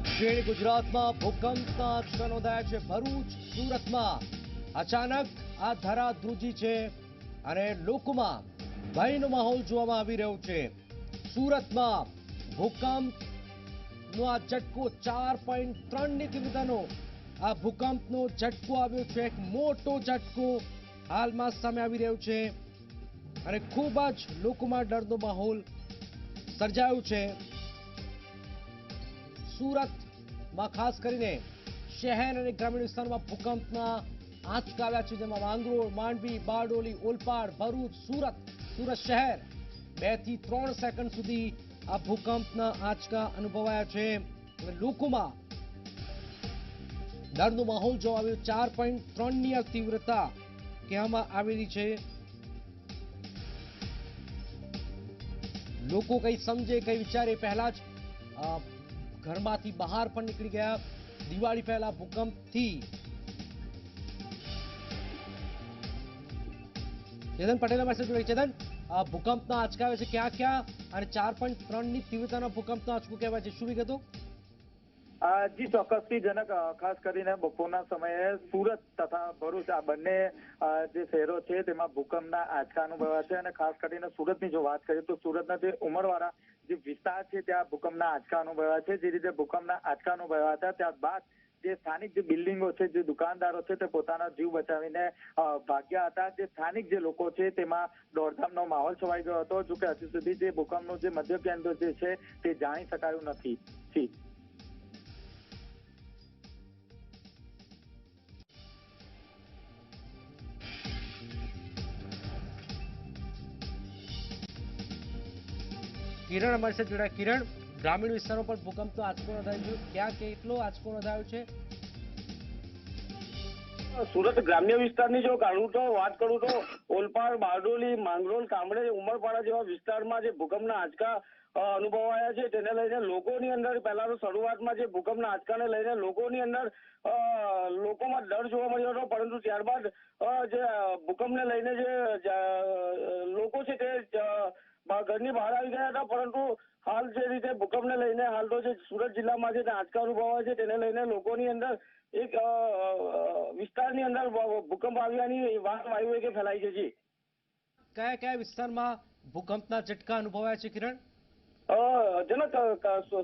દક્ષિણ ગુજરાતમાં ભૂકંપના આંચકા નોંધાયા છે। ભરૂચ સુરતમાં અચાનક આ ધરાધ્રુજી છે અને લોકોમાં ભયનો માહોલ જોવામાં આવી રહ્યો છે। સુરતમાં ભૂકંપનો આ ઝટકો 4.3ની તીવ્રતાનો આ ભૂકંપનો ઝટકો આવ્યો છે। એક મોટો ઝટકો હાલમાં સામે આવી રહ્યો છે અને ખૂબ જ લોકોમાં ડરનો માહોલ સર્જાયો છે। સુરતમાં ખાસ કરીને શહેર અને ગ્રામીણ વિસ્તારમાં ભૂકંપના આંચકા આવ્યા છે, જેમાં માંગરોળ, માંડવી, બારડોલી, ઓલપાડ, ભરૂચ, સુરત શહેર 2 થી 3 સેકન્ડ સુધી આ ભૂકંપના આંચકા અનુભવાયા છે અને લોકોમાં ડરનો માહોલ જોવા આવ્યો। 4.3ની આ તીવ્રતા કહેવામાં આવેલી છે। લોકો કઈ સમજે કઈ વિચારે પહેલા જ ઘરમાંથી બહાર પણ નીકળી ગયા। દિવાળી પહેલા ભૂકંપથી ચેતન પટેલ અમારી સાથે જોડાઈ। ચેતન, ભૂકંપના આંચકા આવે છે ક્યાં ક્યાં અને 4.3ની તીવ્રતાનો ભૂકંપનો આંચકો કહેવાય છે, શું વિગતો? જી ચોક્કસથી જનક, ખાસ કરીને બપોરના સમયે સુરત તથા ભરૂચ આ બંને જે શહેરો છે તેમાં ભૂકંપના આંચકા અનુભવાયા છે અને ખાસ કરીને સુરતની જો વાત કરીએ તો સુરતના જે ઉમરવાડા જે વિસ્તાર છે ત્યાં ભૂકંપના આંચકા અનુભવાયા છે। જે રીતે ભૂકંપના આંચકા અનુભવાયા હતા ત્યારબાદ જે સ્થાનિક જે બિલ્ડિંગો છે, જે દુકાનદારો છે તે પોતાના જીવ બચાવીને ભાગ્યા હતા। જે સ્થાનિક જે લોકો છે તેમાં દોડધામનો માહોલ છવાઈ ગયો હતો। જોકે હજુ સુધી જે ભૂકંપનું જે મધ્ય કેન્દ્ર જે છે તે જાણી શકાયું નથી। કિરણ અમારી સાથે જોડાયા। કિરણ, ગ્રામીણ વિસ્તારો પર ભૂકંપનો આંચકો નોંધાયો, ક્યાં કેટલો આંચકો નોંધાયો છે? સુરત ગ્રામ્ય વિસ્તારની જો વાત કરું તો ઓલપાડ, બારડોલી, માંગરોળ, કામરેજ, ઉમરપાડા જેવા વિસ્તારમાં જે ભૂકંપના આંચકા અનુભવાયા છે તેને લઈને લોકોની અંદર પહેલા તો શરૂઆતમાં જે ભૂકંપના આંચકાને લઈને લોકોની અંદર લોકોમાં ડર જોવા મળ્યો હતો, પરંતુ ત્યારબાદ જે ભૂકંપને લઈને જે લોકો છે તે ઘરની બહાર આવી ગયા હતા। પરંતુ હાલ જે રીતે ભૂકંપને લઈને હાલ તો જે સુરત જિલ્લામાં જે આંચકા અનુભવાયા છે તેને લઈને લોકોની અંદર એક વિસ્તારની અંદર ભૂકંપ આવ્યાની વાત વાયુવેગે ફેલાઈ છે। જી, કયા કયા વિસ્તારમાં ભૂકંપના ઝટકા અનુભવાયા છે કિરણ? જનક,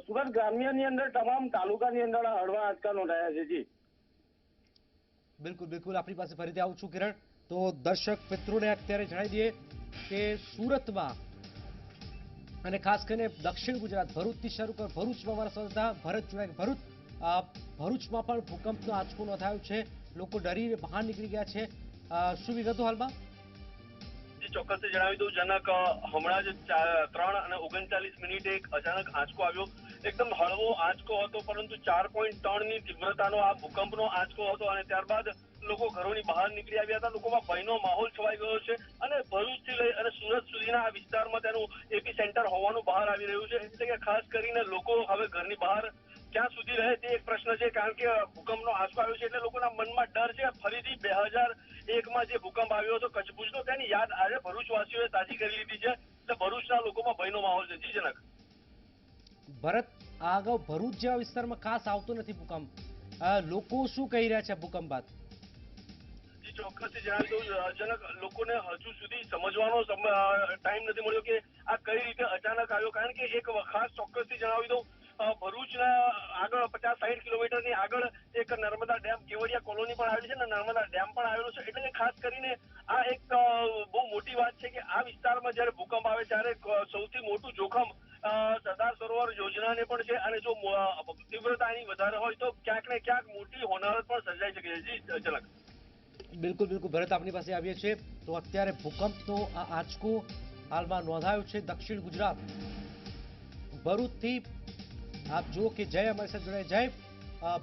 સુરત ગ્રામ્યની અંદર તમામ તાલુકાની અંદર હળવા આંચકા નોંધાયા છે। જી બિલકુલ બિલકુલ, આપણી પાસે ફરીથી આવું છું કિરણ। તો દર્શક મિત્રોને અત્યારે જણાવી દઈએ કે સુરતમાં અને ખાસ કરીને દક્ષિણ ગુજરાત ભરૂચથી શરૂ કર ભરૂચમાં અમારા સંવાદદાતા ભરત જોડાય। ભરૂચમાં પણ ભૂકંપનો આંચકો નોંધાયો છે, લોકો ડરીને બહાર નીકળી ગયા છે, શું વિગતો હાલમાં? ચોક્કસથી જણાવી દઉં જનક, હમણાં જ 3:39 એક અચાનક આંચકો આવ્યો। એકદમ હળવો આંચકો હતો, પરંતુ 4.3ની તીવ્રતાનો આ ભૂકંપનો આંચકો હતો અને ત્યારબાદ લોકો ઘરોની બહાર નીકળી આવ્યા હતા। લોકોમાં ભયનો માહોલ છવાઈ ગયો છે અને ભરૂચથી લઈ અને સુરત સુધીના આ વિસ્તારમાં તેનું એપી સેન્ટર હોવાનું બહાર આવી રહ્યું છે। એટલે કે ખાસ કરીને લોકો હવે ઘરની બહાર ક્યાં સુધી રહે તે એક પ્રશ્ન છે, કારણ કે ભૂકંપનો આંચકો આવ્યો છે એટલે લોકોના મનમાં ડર છે। ફરીથી 2001માં જે ભૂકંપ આવ્યો હતો કચ્છ ભુજનો, તેની યાદ આજે ભરૂચવાસીઓએ તાજી કરી લીધી છે, એટલે ભરૂચના લોકોમાં ભયનો માહોલ છે। જી જનક। ભરત, આ અગાઉ ભરૂચ જેવા વિસ્તારમાં ખાસ આવતો નથી ભૂકંપ, લોકો શું કહી રહ્યા છે ભૂકંપ બાદ? ચોક્કસથી જણાવી દઉં જનક, લોકોને હજુ સુધી સમજવાનો ટાઈમ નથી મળ્યો કે આ કઈ રીતે અચાનક આવ્યો, કારણ કે એક ખાસ ચોક્કસથી જણાવી દઉં, ભરૂચના આગળ 50-60 કિલોમીટરની આગળ એક નર્મદા ડેમ કેવડિયા કોલોની પણ આવેલી છે અને નર્મદા ડેમ પણ આવેલો છે। એટલે કે ખાસ કરીને આ એક બહુ મોટી વાત છે કે આ વિસ્તારમાં જયારે ભૂકંપ આવે ત્યારે સૌથી મોટું જોખમ સરદાર સરોવર યોજનાને પણ છે અને જો તીવ્રતા એની વધારે હોય તો ક્યાંક ને ક્યાંક મોટી હોનારત પણ સર્જાઈ શકે છે। જી જનક। બિલકુલ બિલકુલ ભરત, આપણી પાસે આવીએ છીએ તો અત્યારે ભૂકંપનો આ આંચકો હાલમાં નોંધાયો છે દક્ષિણ ગુજરાત ભરૂચથી। આપ જુઓ કે જય અમારી સાથે જોડાય। જય,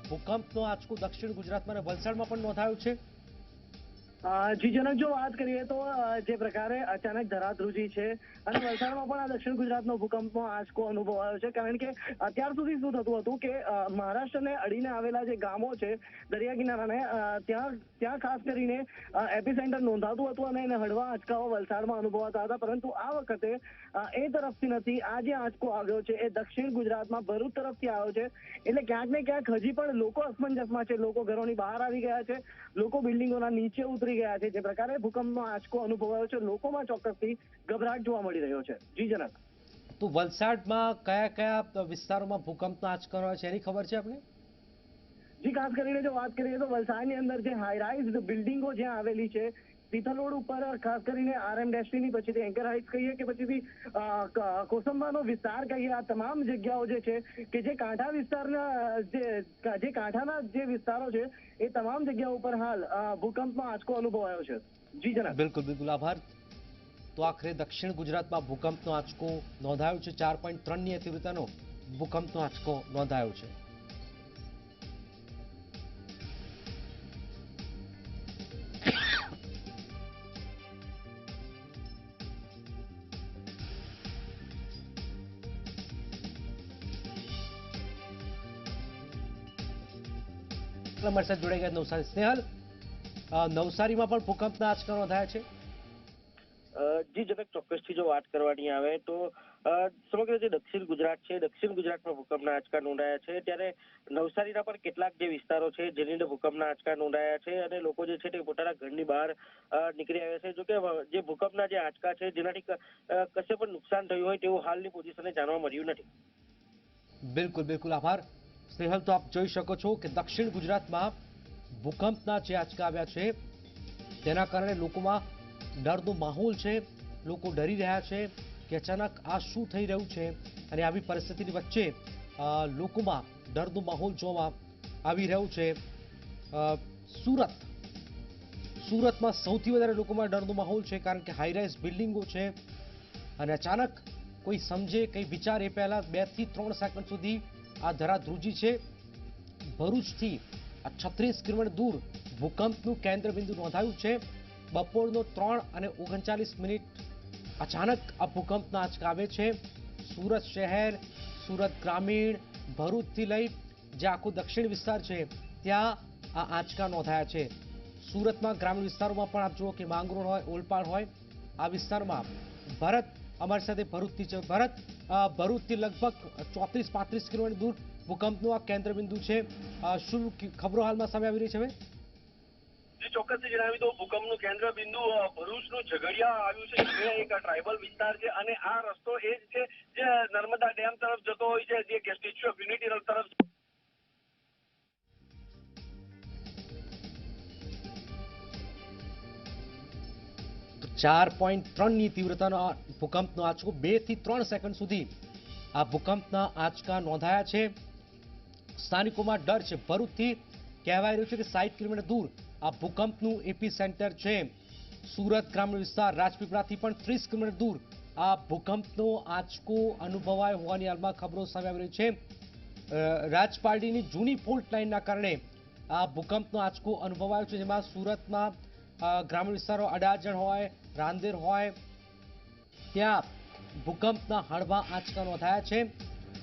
ભૂકંપનો આંચકો દક્ષિણ ગુજરાતમાં અને વલસાડમાં પણ નોંધાયો છે। જી જનક, જો વાત કરીએ તો જે પ્રકારે અચાનક ધરાધ્રુજી છે અને વલસાડમાં પણ આ દક્ષિણ ગુજરાતનો ભૂકંપનો આંચકો અનુભવાયો છે. કારણ કે અત્યાર સુધી શું થતું હતું કે મહારાષ્ટ્રને અડીને આવેલા જે ગામો છે દરિયા કિનારાને, ત્યાં ખાસ કરીને એપિસેન્ટર નોંધાતું હતું અને હળવા આંચકાઓ વલસાડમાં અનુભવાતા હતા. પરંતુ આ વખતે એ તરફથી નથી. આ જે આંચકો આવ્યો છે એ દક્ષિણ ગુજરાતમાં ભરૂચ તરફથી આવ્યો છે. એટલે ક્યાંક ને ક્યાંક હજી પણ લોકો અસમંજસમાં છે. લોકો ઘરોની બહાર આવી ગયા છે, લોકો બિલ્ડિંગોના નીચે ઉતરી ગયા છે. જે પ્રકારે ભૂકંપનો આંચકો અનુભવાયો છે, લોકોમાં ચોક્કસથી ગભરાટ જોવા મળી રહ્યો છે. જી જનક. તો વલસાડમાં કયા કયા વિસ્તારોમાં ભૂકંપનો આંચકો આવ્યો છે એની ખબર છે આપને? જી, ખાસ કરીને જો વાત કરીએ તો વલસાડની અંદર જે હાઈરાઇઝ બિલ્ડિંગો જ્યાં આવેલી છે, તિથલ રોડ ઉપર ખાસ કરીને RM ડેસ્ટિની, પછીથી એન્કર હાઇટ્સ કહીએ કે પછીથી કોસંબાનો વિસ્તાર કહીએ, આ તમામ જગ્યાઓ જે છે કે જે કાંઠા વિસ્તારના જે કાંઠાના જે વિસ્તારો છે એ તમામ જગ્યાઓ ઉપર હાલ ભૂકંપનો આંચકો અનુભવાયો છે. જી જનાબ. બિલકુલ બિલકુલ, આભાર. તો આખરે દક્ષિણ ગુજરાતમાં ભૂકંપનો આંચકો નોંધાયો છે. 4.3ની તીવ્રતાનો ભૂકંપનો આંચકો નોંધાયો છે. અમારી સાથે જોડાઈ ગયા નવસારી સ્નેહલ. નવસારીમાં પણ ભૂકંપના આંચકા નોંધાયા છે. જી જનક, ચોક્કસથી જો વાત કરવાની આવે તો સમગ્ર જે દક્ષિણ ગુજરાત છે, દક્ષિણ ગુજરાતમાં ભૂકંપના આંચકા નોંધાયા છે. ત્યારે નવસારીના પણ કેટલાક જે વિસ્તારો છે જેની અંદર ભૂકંપના આંચકા નોંધાયા છે અને લોકો જે છે તે પોતાના ઘરની બહાર નીકળી આવ્યા છે. જોકે જે ભૂકંપના જે આંચકા છે જેનાથી કશે પણ નુકસાન થયું હોય તેવું હાલની પોઝિશને જાણવા મળ્યું નથી. બિલકુલ બિલકુલ, આભાર સ્નેહલ. તો આપ જોઈ શકો છો કે દક્ષિણ ગુજરાતમાં ભૂકંપના જે આંચકા આવ્યા છે તેના કારણે લોકોમાં ડરનો માહોલ છે. લોકો ડરી રહ્યા છે કે અચાનક આ શું થઈ રહ્યું છે, અને આવી પરિસ્થિતિની વચ્ચે લોકોમાં ડરનો માહોલ જોવા આવી રહ્યો છે. સુરતમાં સૌથી વધારે લોકોમાં ડરનો માહોલ છે, કારણ કે હાઈરાઇઝ બિલ્ડિંગો છે અને અચાનક કોઈ સમજે, કંઈ વિચારે પહેલા 2 થી 3 સેકન્ડ સુધી આ ધરાધ્રુજી છે. ભરૂચથી 36 કિલોમીટર દૂર ભૂકંપનું કેન્દ્ર બિંદુ નોંધાયું છે. બપોરનો 3:39 અચાનક આ ભૂકંપના આંચકા આવે છે. સુરત શહેર, સુરત ગ્રામીણ, ભરૂચથી લઈ જે આખો દક્ષિણ વિસ્તાર છે ત્યાં આ આંચકા નોંધાયા છે. સુરતમાં ગ્રામીણ વિસ્તારોમાં પણ આપ જુઓ કે માંગરોળ હોય, ઓલપાડ હોય, આ વિસ્તારમાં. ભરત અમારી સાથે ભરૂચથી છે. ભરૂચથી લગભગ 34-35 કિલોમીટર દૂર ભૂકંપનું આ કેન્દ્ર બિંદુ છે. શું ખબરો હાલમાં સામે આવી રહી છે? ચોક્કસથી જણાવી દઉં, ભૂકંપનું કેન્દ્ર બિંદુ ભરૂચનું ઝઘડિયા આવ્યું છે. જે એક ટ્રાઇબલ વિસ્તાર છે અને આ રસ્તો એ જ છે જે નર્મદા ડેમ તરફ જતો હોય છે, જે સ્ટેચ્યુ ઓફ યુનિટી તરફ. 4.3ની તીવ્રતાનો આ ભૂકંપનો આંચકો 2 થી 3 સેકન્ડ સુધી આ ભૂકંપના આંચકા નોંધાયા છે. સ્થાનિકોમાં ડર છે. ભરૂચથી કહેવાય રહ્યું છે કે 60 કિલોમીટર દૂર આ ભૂકંપનું એપી સેન્ટર છે. સુરત ગ્રામીણ વિસ્તાર, રાજપીપળાથી પણ 30 કિલોમીટર દૂર આ ભૂકંપનો આંચકો અનુભવાયો હોવાની હાલમાં ખબરો સામે આવી રહી છે. રાજપારડીની જૂની ફોલ્ટ લાઇનના કારણે આ ભૂકંપનો આંચકો અનુભવાયો છે, જેમાં સુરતમાં ગ્રામીણ વિસ્તારો અડાજણ હોય, રાંદેર હોય, ત્યાં ભૂકંપના હળવા આંચકા નોંધાયા છે.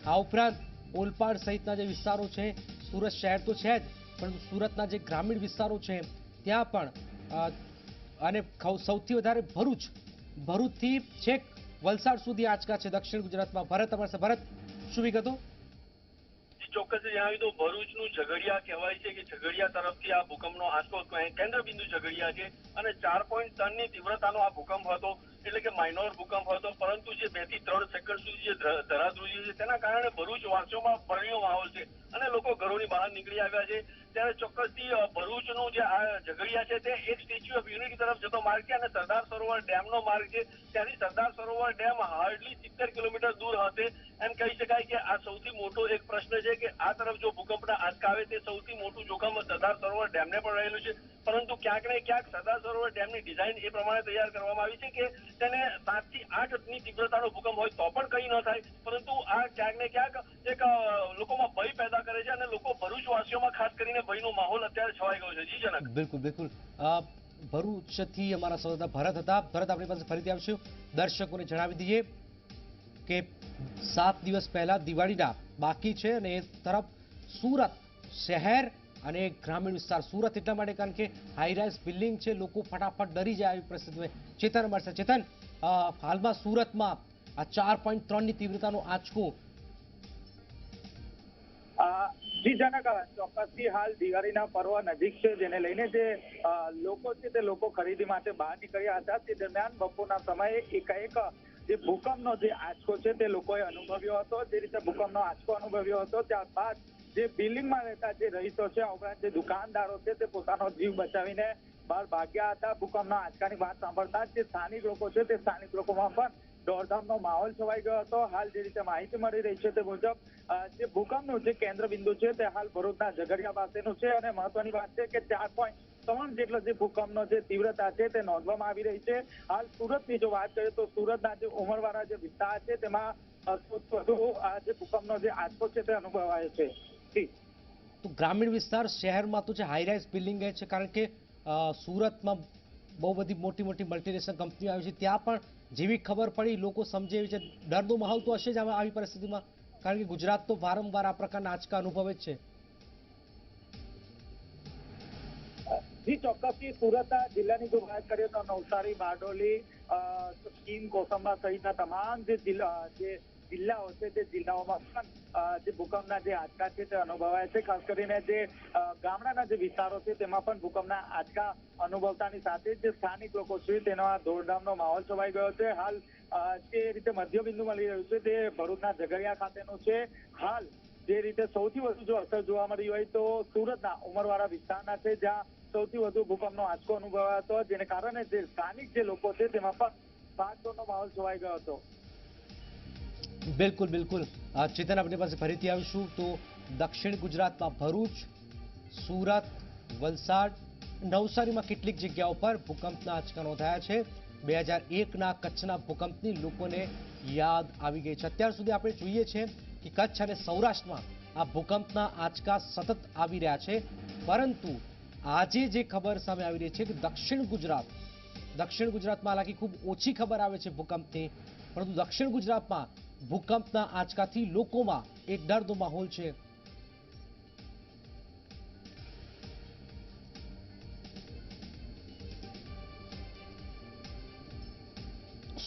આ ઉપરાંત ઓલપાડ સહિતના જે વિસ્તારો છે, સુરત શહેર તો છે જ, પરંતુ સુરતના જે ગ્રામીણ વિસ્તારો છે ત્યાં પણ, અને સૌથી વધારે ભરૂચથી છેક વલસાડ સુધી આંચકા છે દક્ષિણ ગુજરાતમાં. ભરત અમારે ભરત, શું વિગતો? ચોક્કસ જણાવી દઉં, ભરૂચનું ઝઘડિયા કહેવાય છે કે ઝઘડિયા તરફથી આ ભૂકંપનો આંચકો કેન્દ્ર બિંદુ ઝઘડિયા છે અને 4.3ની તીવ્રતાનો આ ભૂકંપ હતો. એટલે કે માઇનોર ભૂકંપ હતો, પરંતુ જે 2 થી 3 સેકન્ડ સુધી જે ધરાધ્રુજી છે તેના કારણે ભરૂચ વાસીઓમાં ભયનો માહોલ છે અને લોકો ઘરોની બહાર નીકળી આવ્યા છે. ત્યારે ચોક્કસથી ભરૂચનું જે આ ઝઘડિયા છે તે એક સ્ટેચ્યુ ઓફ યુનિટી તરફ જતો માર્ગ છે અને સરદાર સરોવર ડેમનો માર્ગ છે. ત્યાંથી Sardar Sarovar dam hardly 70 kilometre દૂર હશે. એમ કહી શકાય કે આ સૌથી મોટો એક પ્રશ્ન છે કે આ તરફ જો ભૂકંપના આંચકા આવે તે સૌથી મોટું જોખમ સરદાર સરોવર ડેમને પણ રહેલું છે. પરંતુ ક્યાંક ને ક્યાંક સરદાર સરોવર ડેમની ડિઝાઇન એ પ્રમાણે તૈયાર કરવામાં આવી છે કે તેને 7 થી 8ની તીવ્રતાનો ભૂકંપ હોય તો પણ કંઈ ન થાય. પરંતુ આ ક્યાંક ને ક્યાંક એક લોકોમાં ભય પેદા કરે છે અને લોકો ભરૂચવાસીઓમાં ખાસ કરીને ભયનો માહોલ અત્યારે છવાઈ ગયો છે. જી જનક. બિલકુલ બિલકુલ. ભરૂચથી અમારા સંવાદદાતા ભરત હતા. ભરત, આપણી પાસે ફરીથી આવશું. દર્શકોને જણાવી દઈએ કે 7 દિવસ પહેલા દિવાળીના બાકી છે અને એ તરફ સુરત શહેર અને ગ્રામીણ વિસ્તાર. સુરત એટલા માટે કારણ કે હાઈરાઇઝ બિલ્ડિંગ છે, લોકો ફટાફટ ડરી જાય એવી પરિસ્થિતિ. ચેતન અમારી સાથે. ચેતન, હાલમાં સુરતમાં આ 4.3ની તીવ્રતાનો આંચકો. જી જનક, ચોક્કસથી હાલ દિવાળીના પર્વ નજીક છે, જેને લઈને જે લોકો છે તે લોકો ખરીદી માટે બહાર નીકળ્યા હતા. તે દરમિયાન બપોરના સમયે એકાએક જે ભૂકંપનો જે આંચકો છે તે લોકોએ અનુભવ્યો હતો. જે રીતે ભૂકંપનો આંચકો અનુભવ્યો હતો, ત્યારબાદ જે બિલ્ડિંગમાં રહેતા જે રહીશો છે, ઉપરાંત જે દુકાનદારો છે, તે પોતાનો જીવ બચાવીને બહાર ભાગ્યા હતા. ભૂકંપના આંચકાની વાત સાંભળતા જે સ્થાનિક લોકો છે તે સ્થાનિક લોકોમાં પણ દોડધામનો માહોલ છવાઈ ગયો હતો. હાલ જે રીતે માહિતી મળી રહી છે તે મુજબ જે ભૂકંપનું જે કેન્દ્ર બિંદુ છે તે હાલ ભરૂચના ઝઘડિયા પાસેનું છે અને મહત્વની વાત છે કે 4.3 જેટલો જે ભૂકંપનો જે તીવ્રતા છે તે નોંધવામાં આવી રહી છે. હાલ સુરતની જો વાત કરીએ તો સુરતના જે ઉમરવાડા જે વિસ્તાર છે તેમાં વધુ આ જે ભૂકંપનો જે આંચકો છે તે અનુભવાય છે. તો ગ્રામીણ વિસ્તાર, શહેરમાં તો જે હાઈરાઇઝ બિલ્ડિંગ છે, કારણ કે સુરતમાં બહુ બધી મોટી મોટી મલ્ટીનેશનલ કંપનીઓ આવી છે, ત્યાં પણ જેવી ખબર પડી લોકો સમજે એવી છે. ડરનો માહોલ તો હશે જ આવી પરિસ્થિતિમાં, કારણ કે ગુજરાત તો વારંવાર આ પ્રકારના આંચકા અનુભવે જ છે. જી ચોક્કસથી સુરત જિલ્લાની જો વાત કરીએ તો નવસારી, બારડોલી, કીમ, કોસંબા સહિતના તમામ જે જિલ્લાઓ છે તે જિલ્લાઓમાં પણ જે ભૂકંપના જે આંચકા છે તે અનુભવાય છે. ખાસ કરીને જે ગામડાના જે વિસ્તારો છે તેમાં પણ ભૂકંપના આંચકા અનુભવતાની સાથે જે સ્થાનિક લોકો છે તેનો આ દોડધામનો માહોલ છવાઈ ગયો છે. હાલ જે રીતે મધ્યબિંદુ મળી રહ્યું છે તે ભરૂચના ઝઘડિયા ખાતેનું છે. હાલ જે રીતે સૌથી વધુ જો અસર જોવા મળી હોય તો સુરતના ઉમરવાડા વિસ્તારના છે, જ્યાં સૌથી વધુ ભૂકંપનો આંચકો અનુભવાયો હતો, જેને કારણે જે સ્થાનિક જે લોકો છે તેમાં પણ ભાગદોડનો માહોલ છવાઈ ગયો હતો. બિલકુલ બિલકુલ. ચેતન, આપણી પાસે ફરીથી આવીશું. તો દક્ષિણ ગુજરાતમાં ભરૂચ, સુરત, વલસાડ, નવસારીમાં કેટલીક જગ્યાઓ પર ભૂકંપના આંચકા નોંધાયા છે. 2001ના કચ્છના ભૂકંપની લોકોને યાદ આવી ગઈ છે. અત્યાર સુધી આપણે જોઈએ છે કે કચ્છ અને સૌરાષ્ટ્રમાં આ ભૂકંપના આંચકા સતત આવી રહ્યા છે, પરંતુ આજે જે ખબર સામે આવી રહી છે કે દક્ષિણ ગુજરાતમાં હાલાકી ખૂબ ઓછી ખબર આવે છે ભૂકંપની, પરંતુ દક્ષિણ ગુજરાતમાં ભૂકંપના આંચકાથી લોકોમાં એક ડરનો માહોલ છે.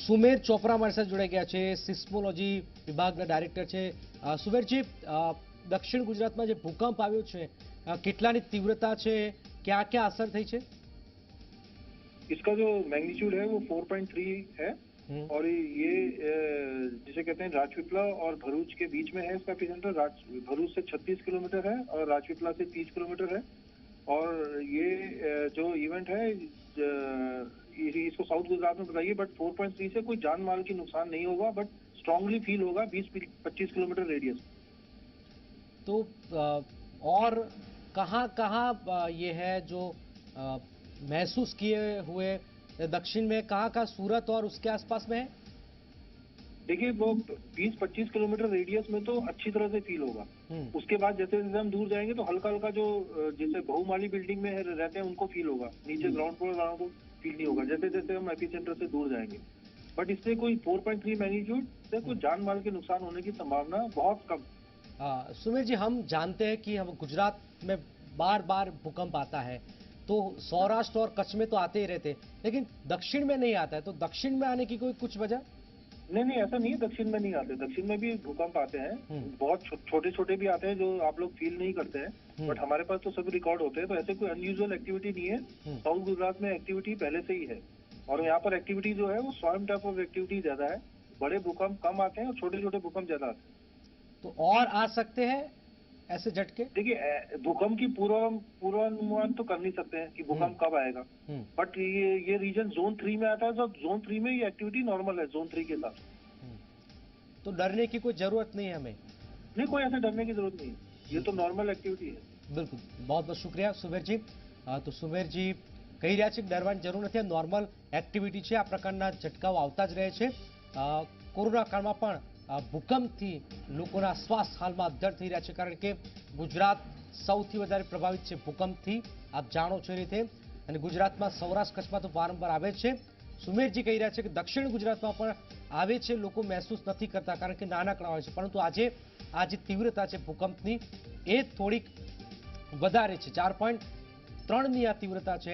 સુમેર ચોપરા મારી સાથે જોડાઈ ગયા છે, સિસ્મોલોજી વિભાગના ડાયરેક્ટર છે. સુમેરજી, દક્ષિણ ગુજરાતમાં જે ભૂકંપ આવ્યો છે, કેટલાની તીવ્રતા છે, ક્યાં ક્યાં અસર થઈ છે? इसका जो मैग्नीट्यूड है वो 4.3 है और ये जिसे कहते हैं राजपीपला और भरूच के बीच में है इसका एपिसेंटर. भरूच से 36 किलोमीटर है और राजपीपला से 30 किलोमीटर है. और ये जो इवेंट है इसको साउथ गुजरात में बताइए, बट 4.3 से कोई जान माल की नुकसान नहीं होगा, बट स्ट्रांगली फील होगा 20-25 किलोमीटर रेडियस. तो और कहाँ कहाँ ये है जो महसूस किए हुए? दक्षिण में कहाँ कहाँ सूरत और उसके आसपास में है? देखिए वो 20-25 किलोमीटर रेडियस में तो अच्छी तरह से फील होगा. उसके बाद जैसे जैसे हम दूर जाएंगे तो हल्का हल्का जो जैसे बहुमाली बिल्डिंग में रहते हैं उनको फील होगा, नीचे ग्राउंड फ्लोर वालों को फील नहीं होगा जैसे जैसे हम एपिसेंटर से दूर जाएंगे. बट इससे कोई 4.3 मैग्नीट्यूड से कोई जान माल के नुकसान होने की संभावना बहुत कम. सुमेर जी, हम जानते हैं कि हम गुजरात में बार बार भूकंप आता है, तो सौराष्ट्र और कच्छ में तो आते ही रहते, लेकिन दक्षिण में नहीं आता है. तो दक्षिण में आने की कोई कुछ वजह? नहीं ऐसा नहीं है, दक्षिण में नहीं आते. दक्षिण में भी भूकंप आते हैं, बहुत छोटे छोटे भी आते हैं जो आप लोग फील नहीं करते हैं, बट हमारे पास तो सभी रिकॉर्ड होते हैं. तो ऐसे कोई अनयूजुअल एक्टिविटी नहीं है. साउथ गुजरात में एक्टिविटी पहले से ही है और यहाँ पर एक्टिविटी जो है वो स्वयं टाइप ऑफ एक्टिविटी ज्यादा है. बड़े भूकंप कम आते हैं और छोटे छोटे भूकंप ज्यादा आते हैं. तो और आ सकते हैं ऐसे झटके? देखिए भूकंप की पूर्वानुमान तो कर नहीं सकते हैं कि भूकंप कब आएगा, बट ये रीजन जोन 3 में आता है, तो जोन 3 में ये एक्टिविटी नॉर्मल है जोन 3 के साथ. तो डरने की कोई जरूरत नहीं है हमें? नहीं, कोई ऐसे डरने की जरूरत नहीं है, ये तो नॉर्मल एक्टिविटी है. बिल्कुल, बहुत बहुत शुक्रिया सुमेर जी. तो सुमेर जी કહી રહ્યા છે કે ડરવાની જરૂર નથી, નોર્મલ એક્ટિવિટી છે. આ પ્રકારના ઝટકાઓ આવતા જ રહે છે. કોરોના કાળમાં પણ ભૂકંપથી લોકોના શ્વાસ હાલમાં અદ્ધર થઈ રહ્યા છે, કારણ કે ગુજરાત સૌથી વધારે પ્રભાવિત છે ભૂકંપથી. આપ જાણો છો એ રીતે અને ગુજરાતમાં સૌરાષ્ટ્ર કચ્છમાં તો વારંવાર આવે છે. સુમેરજી કહી રહ્યા છે કે દક્ષિણ ગુજરાતમાં પણ આવે છે, લોકો મહેસૂસ નથી કરતા કારણ કે નાનકડા હોય છે, પરંતુ આજે આ જે તીવ્રતા છે ભૂકંપની એ થોડીક વધારે છે. 4.3ની આ તીવ્રતા છે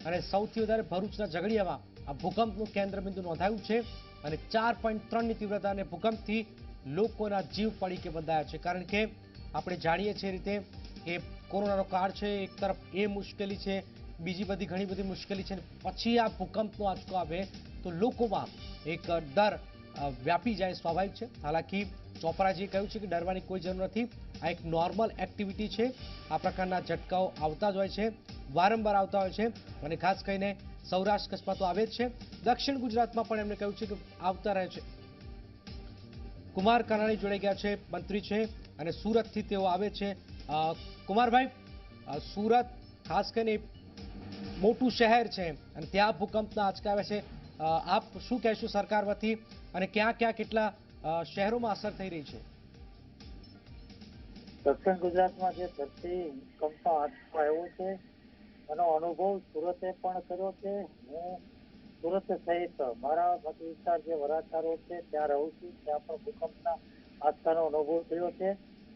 અને સૌથી વધારે ભરૂચના ઝઘડિયામાં આ ભૂકંપનું કેન્દ્રબિંદુ નોંધાયું છે અને 4.3ની તીવ્રતા અને ભૂકંપથી લોકોના જીવ પડીકે બંધાયા છે. કારણ કે આપણે જાણીએ છીએ રીતે કે કોરોનાનો કાળ છે, એક તરફ એ મુશ્કેલી છે, બીજી બધી ઘણી બધી મુશ્કેલી છે, પછી આ ભૂકંપનો આંચકો આવે તો લોકોમાં એક ડર વ્યાપી જાય, સ્વાભાવિક છે. હાલાકી ચોપરાજીએ કહ્યું છે કે ડરવાની કોઈ જરૂર નથી, આ એક નોર્મલ એક્ટિવિટી છે. આ પ્રકારના ઝટકાઓ આવતા જ હોય છે, વારંવાર આવતા હોય છે અને ખાસ કરીને સૌરાષ્ટ્ર કચ્છમાં તો આવે જ છે. દક્ષિણ ગુજરાતમાં પણ એમણે કહ્યું છે કે આવતા રહે છે. કુમાર કાનાણી જોડાઈ ગયા છે, મંત્રી છે અને સુરતથી તેઓ આવે છે. કુમારભાઈ, સુરત ખાસ કરીને મોટું શહેર છે અને ત્યાં ભૂકંપના આંચકા આવે છે, આપ શું કહેશો સરકાર વતી અને ક્યાં ક્યાં કેટલા શહેરોમાં અસર થઈ રહી છે? દક્ષિણ ગુજરાતમાં જે ધરતી કંપનો આંચકો આવ્યો છે એનો અનુભવ સુરતે પણ કર્યો છે. હું સુરત સહિત મારા મત વિસ્તાર જે વરાછા રોડ છે ત્યાં રહું છું, ત્યાં પણ ભૂકંપના આંચકાનો અનુભવ થયો છે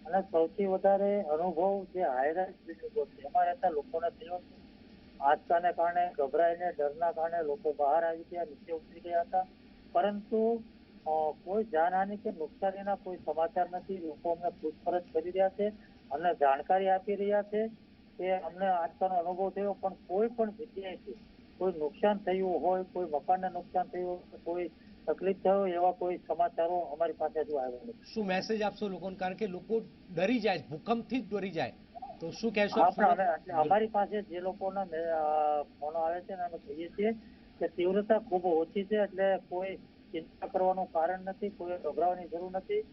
અને સૌથી વધારે અનુભવ જે હાઈરાઇઝ બિલ્ડિંગો છે એમાં રહેતા લોકોને થયો છે. આંચકાને કારણે ગભરાઈને ડરના કારણે લોકો બહાર આવી ગયા, નીચે ઉતરી ગયા હતા, પરંતુ કોઈ જાનહાનિ કે નુકસાનીના કોઈ સમાચાર નથી. લોકો અમને પૂછપરછ કરી રહ્યા છે અને જાણકારી આપી રહ્યા છે કે અમને આંચકાનો અનુભવ થયો, પણ કોઈ પણ જગ્યાએથી કોઈ નુકસાન થયું હોય, કોઈ મકાનને નુકસાન થયું હોય, કોઈ તકલીફ થયો એવા કોઈ સમાચારો અમારી પાસે હજુ આવ્યા નથી. શું મેસેજ આપશો લોકોને, કારણ કે લોકો ડરી જાય, ભૂકંપથી જ ડરી જાય, તો શું કહેશો? અમારી પાસે જે લોકોના ફોનો આવે છે ને અમે કહીએ છીએ કે તીવ્રતા ખૂબ ઓછી છે, એટલે કોઈ ચિંતા કરવાનું કારણ નથી, કોઈ ગભરાવાની જરૂર નથી.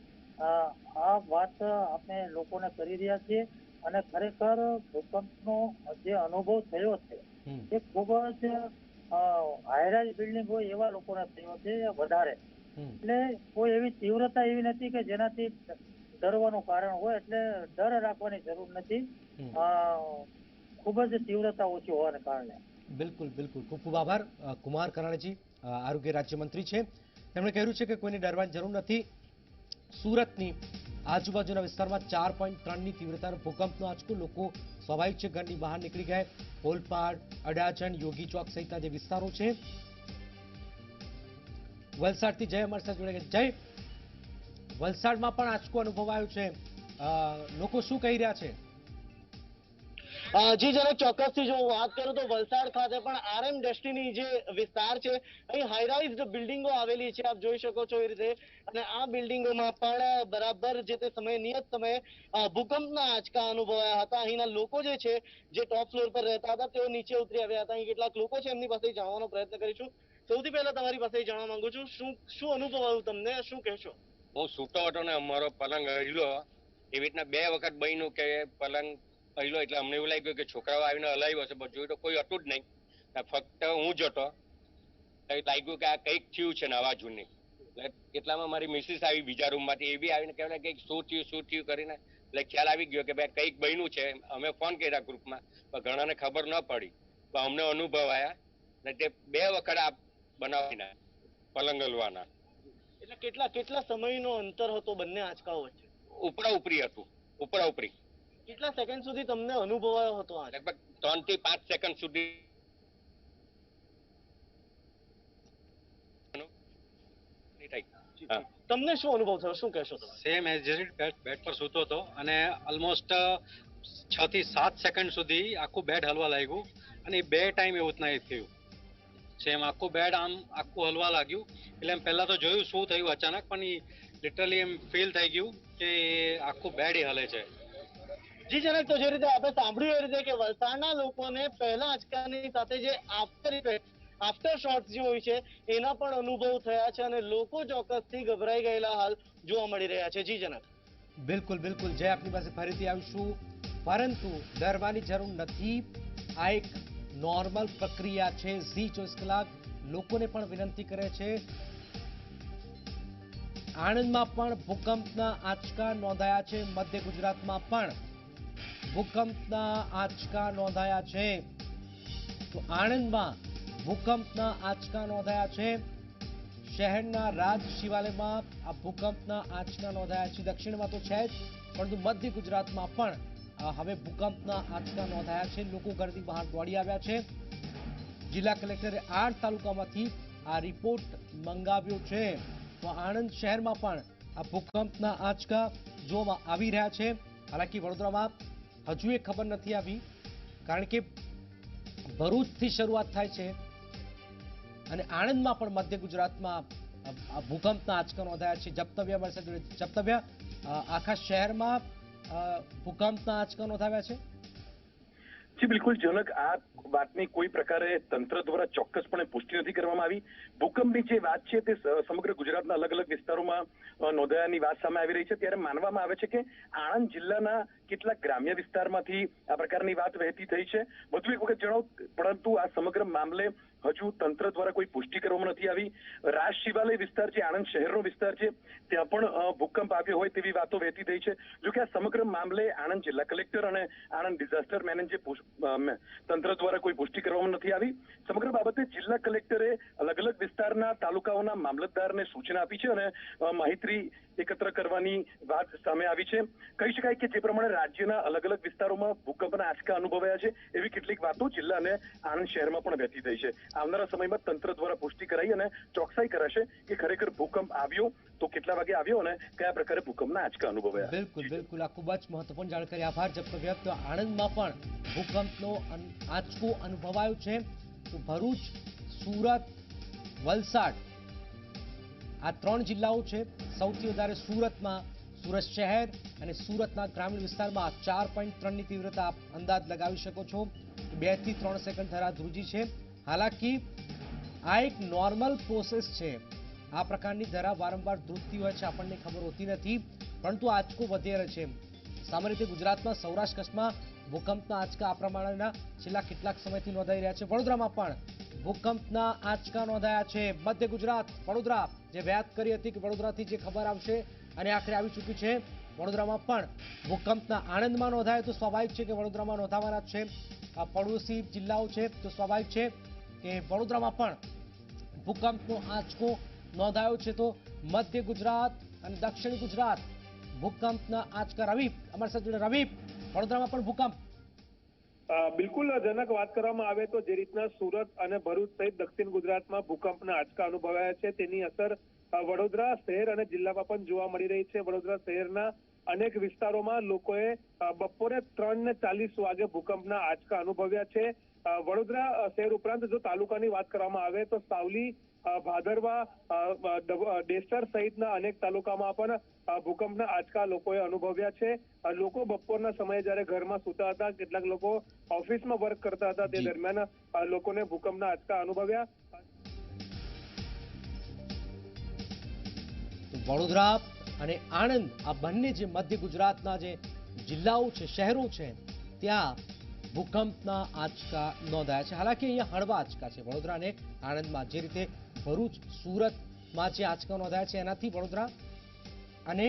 આ વાત આપણે લોકોને કરી રહ્યા છીએ અને ખરેખર ભૂકંપનો જે અનુભવ થયો છે એ ખૂબ જ હાઈરાઇઝ બિલ્ડિંગ હોય એવા લોકોને થયો છે વધારે. એટલે કોઈ એવી તીવ્રતા એવી નથી કે જેનાથી ડરવાનું કારણ હોય, એટલે ડર રાખવાની જરૂર નથી. ખૂબ જ તીવ્રતા ઓછી હોવાને કારણે. બિલકુલ બિલકુલ, ખૂબ ખૂબ આભાર. કુમાર કાનાણીજી આરોગ્ય રાજ્યમંત્રી છે, તેમણે કહ્યું છે કે કોઈને ડરવાની જરૂર નથી. સુરતની આજુબાજુના વિસ્તારમાં 4.3ની તીવ્રતાનો ભૂકંપનો આંચકો, લોકો સ્વાભાવિક છે ઘરની બહાર નીકળી ગયા. ઓલપાડ, અડાજણ, યોગી ચોક સહિતના જે વિસ્તારો છે. વલસાડથી જય અમારી સાથે જોડાઈ ગયા. જય, વલસાડમાં પણ આંચકો અનુભવાયો છે, લોકો શું કહી રહ્યા છે? જી જનક, ચોક્કસથી જો વાત કરું તો વલસાડ ખાતે પણ RM ડેસ્ટિની જે વિસ્તાર છે અહીં હાઈરાઇઝડ બિલ્ડિંગો આવેલી છે, આપ જોઈ શકો છો એ રીતે. અને આ બિલ્ડિંગોમાં પણ બરાબર જે તે સમયે નિયત સમયે ભૂકંપના આંચકા અનુભવાયા હતા. અહીંના લોકો જે છે, જે ટોપ ફ્લોર પર રહેતા હતા, તેઓ નીચે ઉતરી આવ્યા હતા. અહીં કેટલાક લોકો છે, એમની પાસે જાણવાનો પ્રયત્ન કરીશું. સૌથી પહેલા તમારી પાસે જાણવા માંગુ છું, શું અનુભવ આવ્યું તમને, શું કહેશો? હું સૂતો હતો ને અમારો પલંગ હલ્યો, એવી રીતના 2 વખત બન્યું કે પલંગ હલ્યો, એટલે અમને એવું લાગ્યું કે છોકરાઓ આવીને હલાવ્યો હશે, પણ જોયું તો કોઈ હતું જ નહીં, ફક્ત હું જ હતો. લાગ્યું કે આ કંઈક થયું છે ને અવાજ નહીં. એટલે એટલામાં મારી મિસિસ આવી બીજા રૂમમાંથી, એ બી આવીને કહેવાય કે શું થયું કરીને, એટલે ખ્યાલ આવી ગયો કે ભાઈ કંઈક બન્યું છે. અમે ફોન કર્યા ગ્રુપમાં, પણ ઘણાને ખબર ન પડી, પણ અમને અનુભવ આવ્યા ને તે 2 વખત આ બનાવીના પલંગ હલવાના. એટલે કેટલા સમયનો અંતર હતો બંને આંચકાઓ વચ્ચે? ઉપરા ઉપરી હતું, ઉપરા ઉપરી. કેટલા સેકન્ડ સુધી તમને અનુભવાયો હતો? લગભગ 3 થી 5 સેકન્ડ સુધી. તમને શું અનુભવ થયો, શું કહેશો તમે? સેમ એઝ બેડ પર સૂતો હતો અને ઓલમોસ્ટ 6 થી 7 સેકન્ડ સુધી આખું બેડ હલવા લાગ્યું અને 2 ટાઈમ એવું જ થયું. સેમ આખું બેડ આમ આખું હલવા લાગ્યું. એટલે એમ પહેલા તો જોયું શું થયું અચાનક, પણ લિટરલી એમ ફીલ થઈ ગયું કે આખું બેડ હલે છે. જી જનક, તો જે રીતે આપણે સાંભળ્યું એ રીતે કે વલસાડના લોકોને પહેલા આંચકાની સાથે જે આફ્ટર શોટ્સ જે હોય છે એના પણ અનુભવ થયા છે અને લોકો ચોક્કસથી ગભરાઈ ગયેલા હાલ જોવા મળી રહ્યા છે. જી જનક, બિલકુલ બિલકુલ, જય આપની પાસે ફરીથી આવીશું, પરંતુ ડરવાની જરૂર નથી. આ એક નોર્મલ પ્રક્રિયા છે. ઝી 24 કલાક લોકોને પણ વિનંતી કરે છે. આણંદમાં પણ ભૂકંપના આંચકા નોંધાયા છે, મધ્ય ગુજરાતમાં પણ ભૂકંપના આંચકા નોંધાયા છે. તો આણંદમાં ભૂકંપના આંચકા નોંધાયા છે। શહેરના રાજ શિવાલયમાં આ ભૂકંપના આંચકા નોંધાયા છે। દક્ષિણમાં તો છે જ, પરંતુ મધ્ય ગુજરાતમાં પણ હવે ભૂકંપના આંચકા નોંધાયા છે। લોકો ઘરથી બહાર દોડી આવ્યા છે। જિલ્લા કલેક્ટરે 8 તાલુકામાંથી આ રિપોર્ટ મંગાવ્યો છે। તો આણંદ શહેરમાં પણ આ ભૂકંપના આંચકા જોવામાં આવી રહ્યા છે। હાલાકી વડોદરામાં હજુ એ ખબર નથી આવી, કારણ કે ભરૂચથી શરૂઆત થાય છે અને આણંદમાં પણ મધ્ય ગુજરાતમાં ભૂકંપના આંચકા નોંધાયા છે। જપ્તવ્ય મળશે જપ્તવ્ય, આખા શહેરમાં ભૂકંપના આંચકા નોંધાવ્યા છે। જી બિલકુલ જનક, આ વાતની કોઈ પ્રકારે તંત્ર દ્વારા ચોક્કસપણે પુષ્ટિ નથી કરવામાં આવી। ભૂકંપની જે વાત છે તે સમગ્ર ગુજરાતના અલગ અલગ વિસ્તારોમાં નોંધાયાની વાત સામે આવી રહી છે। ત્યારે માનવામાં આવે છે કે આણંદ જિલ્લાના કેટલાક ગ્રામ્ય વિસ્તારમાંથી આ પ્રકારની વાત વહેતી થઈ છે। વધુ એક વખત જણાવો, પરંતુ આ સમગ્ર મામલે હજુ તંત્ર દ્વારા કોઈ પુષ્ટિ કરવામાં નથી આવી। રાજ શિવાલય વિસ્તાર જે આણંદ શહેરનો વિસ્તાર છે ત્યાં પણ ભૂકંપ આવ્યો હોય તેવી વાતો વહેતી થઈ છે। જોકે આ સમગ્ર મામલે આણંદ જિલ્લા કલેક્ટર અને આણંદ ડિઝાસ્ટર મેનેજર તંત્ર દ્વારા કોઈ પુષ્ટિ કરવામાં નથી આવી। સમગ્ર બાબતે જિલ્લા કલેક્ટરે અલગ અલગ વિસ્તારના તાલુકાઓના મામલતદારને સૂચના આપી છે અને માહિતી એકત્ર કરવાની વાત સામે આવી છે। કહી શકાય કે જે પ્રમાણે રાજ્યના અલગ અલગ વિસ્તારોમાં ભૂકંપના આંચકા અનુભવાયા છે એવી કેટલીક વાતો જિલ્લા અને આણંદ શહેરમાં પણ વહેતી થઈ છે। આવનારા સમયમાં તંત્ર દ્વારા પુષ્ટિ કરાઈ અને ચોકસાઈ કરાશે કે ખરેખર ભૂકંપ આવ્યો તો કેટલા વાગે આવ્યો અને કયા પ્રકારે ભૂકંપના આંચકા અનુભવાયા। બિલકુલ બિલકુલ, આ ખૂબ જ મહત્વપૂર્ણ જાણકારી, આભાર જપ્તવ્ય। તો આણંદમાં પણ ભૂકંપનો આંચકો અનુભવાયો છે। તો ભરૂચ, સુરત, વલસાડ આ 3 જિલ્લાઓ છે। સૌથી વધારે સુરતમાં, સુરત શહેર અને સુરતના ગ્રામીણ વિસ્તારમાં 4.3ની તીવ્રતા અંદાજ લગાવી શકો છો। 2 થી 3 સેકન્ડ ધરા ધ્રુજી છે। હાલાકી આ એક નોર્મલ પ્રોસેસ છે। આ પ્રકારની ધરા વારંવાર ધ્રુજતી હોય છે, આપણને ખબર હોતી નથી, પરંતુ આંચકો વધેરે છે। સામાન્ય રીતે ગુજરાતમાં સૌરાષ્ટ્ર કચ્છમાં ભૂકંપના આંચકા આ પ્રમાણેના છેલ્લા કેટલાક સમયથી નોંધાઈ રહ્યા છે। વડોદરામાં પણ ભૂકંપના આંચકા નોંધાયા છે। મધ્ય ગુજરાત, વડોદરા, જે વાત કરી હતી કે વડોદરાથી જે ખબર આવશે અને આખરે આવી ચૂકી છે। વડોદરામાં પણ ભૂકંપના આણંદમાં નોંધાય તો સ્વાભાવિક છે કે વડોદરામાં નોંધાવાના છે। આ પડોશી જિલ્લાઓ છે તો સ્વાભાવિક છે કે વડોદરામાં પણ ભૂકંપનો આંચકો નોંધાયો છે। તો મધ્ય ગુજરાત અને દક્ષિણ ગુજરાત ભૂકંપના આંચકા। રવિ, અમારી સાથે જોડે રવિ, વડોદરામાં પણ ભૂકંપ। બિલકુલ જનક, વાત કરવામાં આવે તો જે રીતના સુરત અને ભરૂચ સહિત દક્ષિણ ગુજરાતમાં ભૂકંપના આંચકા અનુભવાયા છે તેની અસર વડોદરા શહેર અને જિલ્લામાં પણ જોવા મળી રહી છે। વડોદરા શહેરના અનેક વિસ્તારોમાં લોકોએ બપોરે 3:40 વાગે ભૂકંપના આંચકા અનુભવ્યા છે। વડોદરા શહેર ઉપરાંત જો તાલુકાની વાત કરવામાં આવે તો સાવલી, ભાદરવા, ડેસર સહિતના અનેક તાલુકામાં પણ ભૂકંપના આંચકા લોકોએ અનુભવ્યા છે। લોકો બપોરના સમયે જ્યારે ઘરમાં સૂતા હતા, કેટલાક લોકો ઓફિસમાં વર્ક કરતા હતા, તે દરમિયાન લોકોને ભૂકંપના આંચકા અનુભવ્યા। વડોદરા અને આણંદ આ બંને જે મધ્ય ગુજરાતના જે જિલ્લાઓ છે, શહેરો છે, ત્યાં ભૂકંપના આંચકા નોંધાયા છે। હાલાકી અહીંયા હળવા આંચકા છે વડોદરા અને આણંદમાં। જે રીતે ભરૂચ, સુરતમાં જે આંચકા નોંધાયા છે એનાથી વડોદરા અને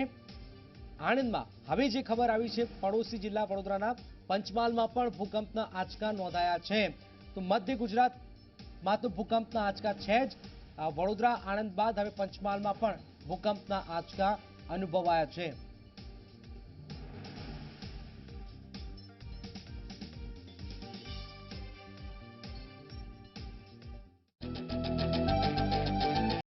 આણંદમાં હવે જે ખબર આવી છે, પડોશી જિલ્લા વડોદરાના પંચમહાલમાં પણ ભૂકંપના આંચકા નોંધાયા છે। તો મધ્ય ગુજરાતમાં તો ભૂકંપના આંચકા છે જ, વડોદરા, આણંદ બાદ હવે પંચમહાલમાં પણ ભૂકંપના આંચકા અનુભવાયા છે।